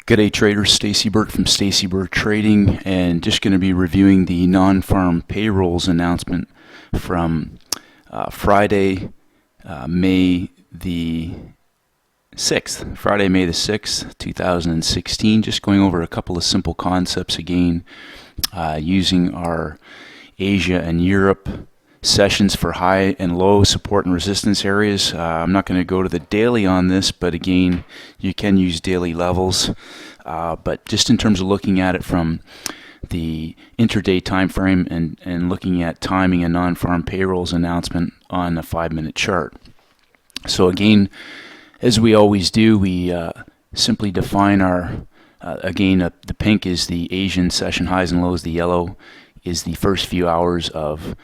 G'day traders, Stacey Burke from Stacey Burke Trading, and just going to be reviewing the non-farm payrolls announcement from Friday, May the 6th. Friday, May the 6th, 2016. Just going over a couple of simple concepts again, using our Asia and Europe sessions for high and low support and resistance areas. I'm not going to go to the daily on this, but again, you can use daily levels. But just in terms of looking at it from the intraday time frame and looking at timing a non-farm payrolls announcement on a 5-minute chart. So again, as we always do, we simply define our, the pink is the Asian session highs and lows, the yellow is the first few hours of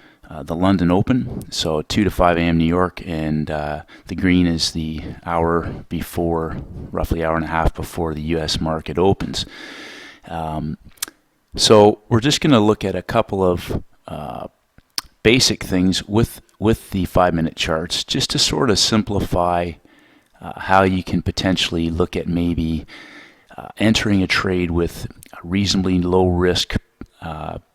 the London Open, so 2 to 5 a.m. New York, and the green is the hour before, roughly hour and a half before the U.S. market opens. So we're just going to look at a couple of basic things with the 5-minute charts, just to sort of simplify how you can potentially look at maybe entering a trade with a reasonably low risk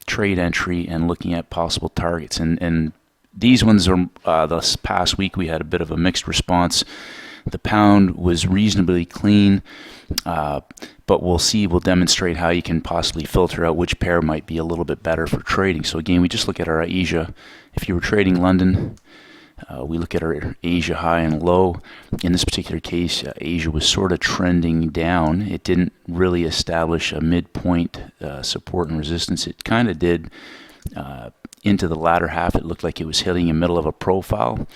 trade entry and looking at possible targets. And these ones are this past week we had a bit of a mixed response. The pound was reasonably clean, but we'll demonstrate how you can possibly filter out which pair might be a little bit better for trading. So again, we just look at our Asia. If you were trading London, we look at our Asia high and low. In this particular case, Asia was sort of trending down. It didn't really establish a midpoint support and resistance. It kind of did into the latter half. It looked like it was hitting in the middle of a profile.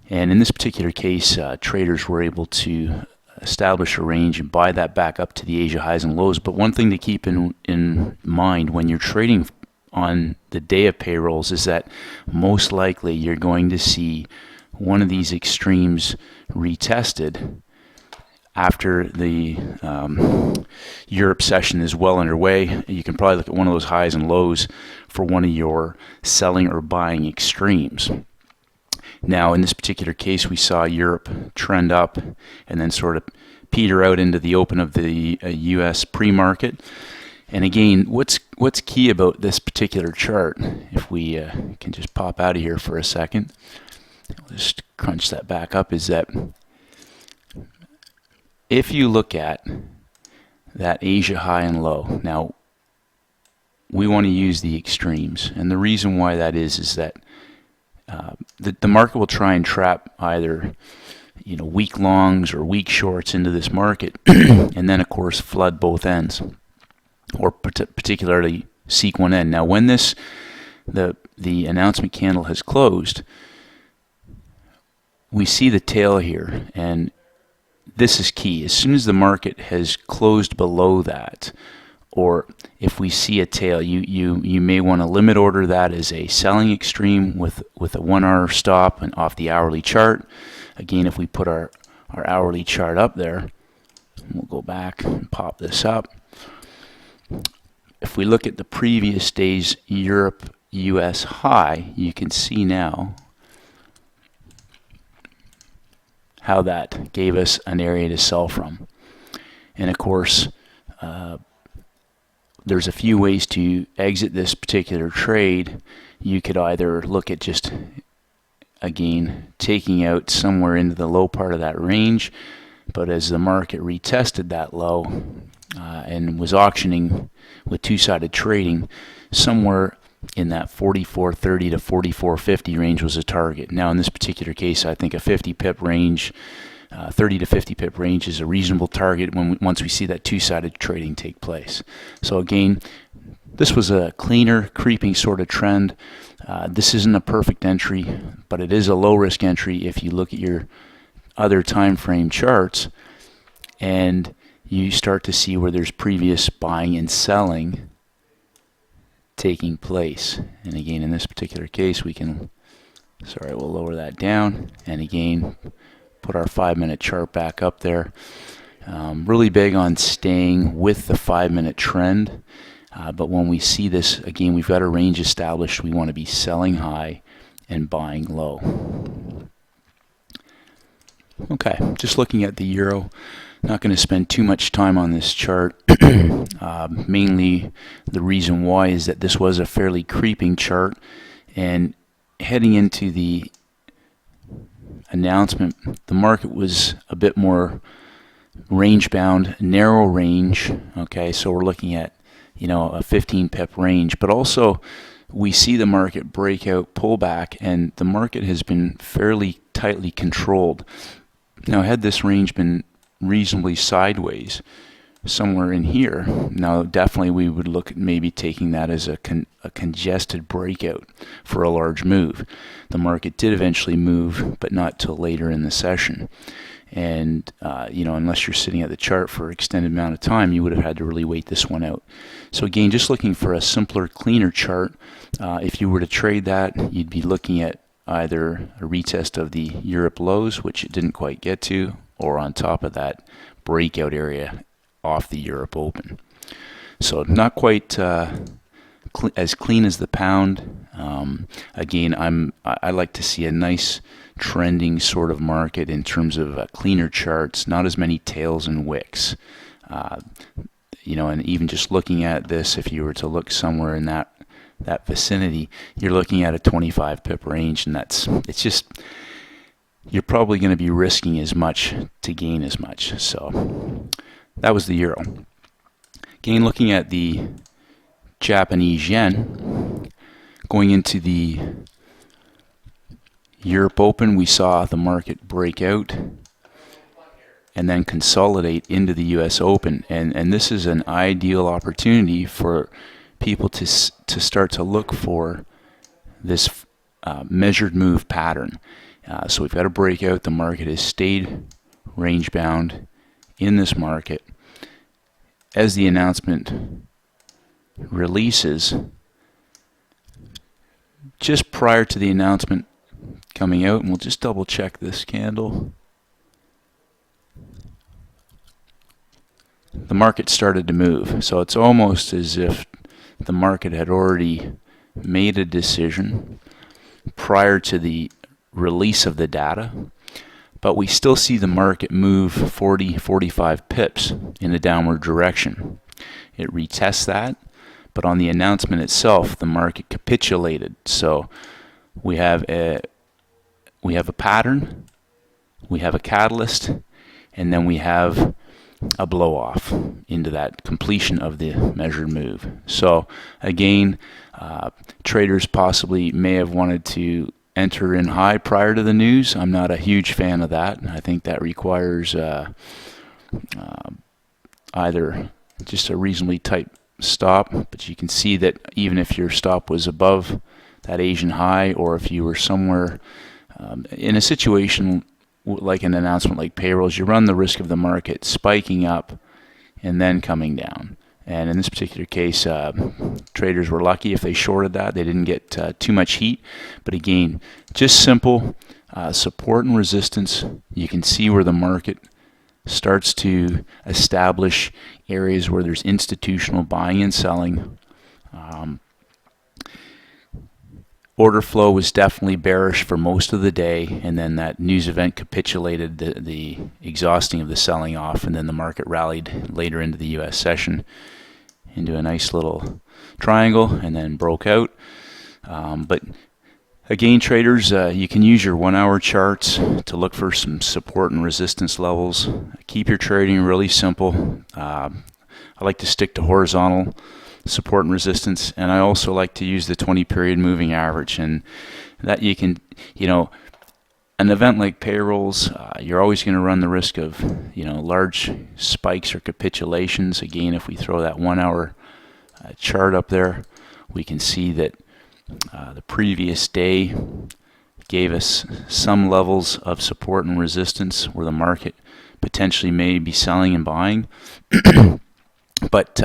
And in this particular case, traders were able to establish a range and buy that back up to the Asia highs and lows. But one thing to keep in mind when you're trading on the day of payrolls is that most likely you're going to see one of these extremes retested after the Europe session is well underway. You can probably look at one of those highs and lows for one of your selling or buying extremes. Now in this particular case, we saw Europe trend up and then sort of peter out into the open of the US pre-market. And again, what's key about this particular chart, if we can just pop out of here for a second, I'll just crunch that back up, is that if you look at that Asia high and low, now we want to use the extremes, and the reason why that is that the market will try and trap either weak longs or weak shorts into this market, and then of course flood both ends, or particularly seek one end. Now when the announcement candle has closed, we see the tail here, and this is key. As soon as the market has closed below that, or if we see a tail, you may want to limit order that as a selling extreme with a 1 hour stop and off the hourly chart. Again, if we put our hourly chart up there, we'll go back and pop this up. If we look at the previous day's Europe US high, you can see now how that gave us an area to sell from. And of course, there's a few ways to exit this particular trade. You could either look at just, again, taking out somewhere into the low part of that range, but as the market retested that low and was auctioning with two-sided trading, somewhere in that 44.30 to 44.50 range was a target. Now in this particular case, I think a 50 pip range, 30 to 50 pip range is a reasonable target once we see that two-sided trading take place. So again, this was a cleaner creeping sort of trend. This isn't a perfect entry, but it is a low risk entry if you look at your other time frame charts and you start to see where there's previous buying and selling taking place. And again, in this particular case, we can, we'll lower that down, and again put our 5-minute chart back up there. Really big on staying with the 5-minute trend, but when we see this, again, we've got a range established. We want to be selling high and buying low. Okay, just looking at the euro. Not going to spend too much time on this chart. Mainly the reason why is that this was a fairly creeping chart, and heading into the announcement, the market was a bit more range bound, narrow range. Okay, so we're looking at, a 15 pip range, but also we see the market break out, pull back, and the market has been fairly tightly controlled. Now, had this range been reasonably sideways, somewhere in here, now definitely we would look at maybe taking that as a congested breakout for a large move. The market did eventually move, but not till later in the session. And unless you're sitting at the chart for an extended amount of time, you would have had to really wait this one out. So again, just looking for a simpler, cleaner chart. If you were to trade that, you'd be looking at either a retest of the Europe lows, which it didn't quite get to, or on top of that breakout area off the Europe Open. So not quite as clean as the pound. Again, I like to see a nice trending sort of market in terms of cleaner charts, not as many tails and wicks. And even just looking at this, if you were to look somewhere in that vicinity, you're looking at a 25 pip range, and it's just, you're probably going to be risking as much to gain as much. So that was the euro. Again, looking at the Japanese yen, going into the Europe Open, we saw the market break out and then consolidate into the US Open, and this is an ideal opportunity for people to start to look for this measured move pattern. So we've got a breakout. The market has stayed range bound in this market. As the announcement releases, just prior to the announcement coming out, and we'll just double check this candle, the market started to move. So it's almost as if the market had already made a decision prior to the release of the data, but we still see the market move 40-45 pips in a downward direction. It retests that, but on the announcement itself, the market capitulated. So we have a pattern, we have a catalyst, and then we have a blow off into that completion of the measured move. So again, traders possibly may have wanted to enter in high prior to the news. I'm not a huge fan of that. I think that requires either just a reasonably tight stop, but you can see that even if your stop was above that Asian high, or if you were somewhere in a situation like an announcement like Payrolls, you run the risk of the market spiking up and then coming down. And in this particular case, traders were lucky if they shorted that. They didn't get too much heat. But again, just simple support and resistance. You can see where the market starts to establish areas where there's institutional buying and selling. Order flow was definitely bearish for most of the day, and then that news event capitulated the exhausting of the selling off, and then the market rallied later into the U.S. session into a nice little triangle and then broke out. But again, traders, you can use your 1 hour charts to look for some support and resistance levels. Keep your trading really simple. I like to stick to horizontal support and resistance, and I also like to use the 20 period moving average, and that you can, an event like Payrolls, you're always going to run the risk of large spikes or capitulations. Again, if we throw that 1 hour chart up there, we can see that the previous day gave us some levels of support and resistance where the market potentially may be selling and buying. But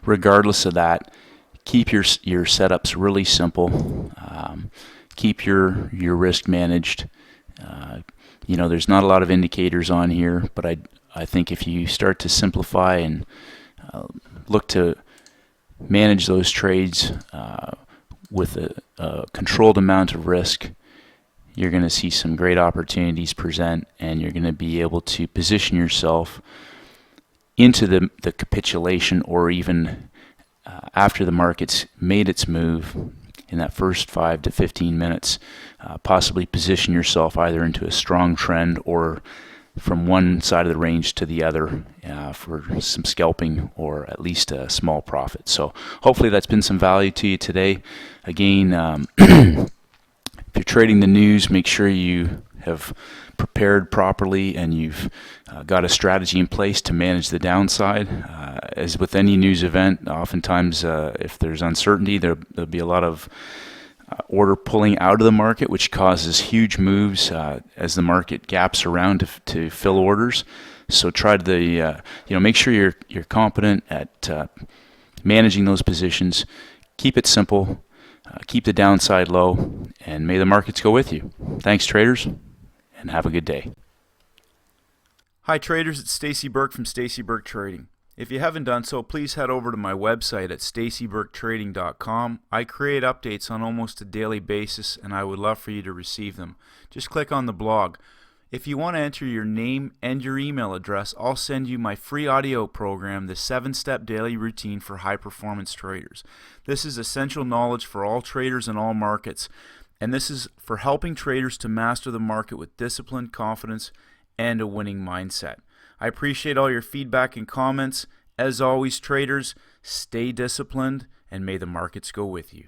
regardless of that, keep your setups really simple. Keep your risk managed. There's not a lot of indicators on here, but I think if you start to simplify and look to manage those trades with a controlled amount of risk, you're going to see some great opportunities present, and you're going to be able to position yourself into the capitulation, or even after the market's made its move in that first 5 to 15 minutes, possibly position yourself either into a strong trend or from one side of the range to the other for some scalping or at least a small profit. So hopefully that's been some value to you today. Again, if you're trading the news, make sure you have prepared properly and you've got a strategy in place to manage the downside. As with any news event, oftentimes if there's uncertainty, there'll be a lot of order pulling out of the market, which causes huge moves as the market gaps around to fill orders. So try to make sure you're competent at managing those positions. Keep it simple. Keep the downside low, and may the markets go with you. Thanks, traders, and have a good day. Hi traders, it's Stacey Burke from Stacey Burke Trading. If you haven't done so, please head over to my website at staceyburketrading.com. I create updates on almost a daily basis, and I would love for you to receive them. Just click on the blog. If you want to enter your name and your email address, I'll send you my free audio program, the 7-Step Daily Routine for High-Performance Traders. This is essential knowledge for all traders in all markets, and this is for helping traders to master the market with discipline, confidence, and a winning mindset. I appreciate all your feedback and comments. As always, traders, stay disciplined, and may the markets go with you.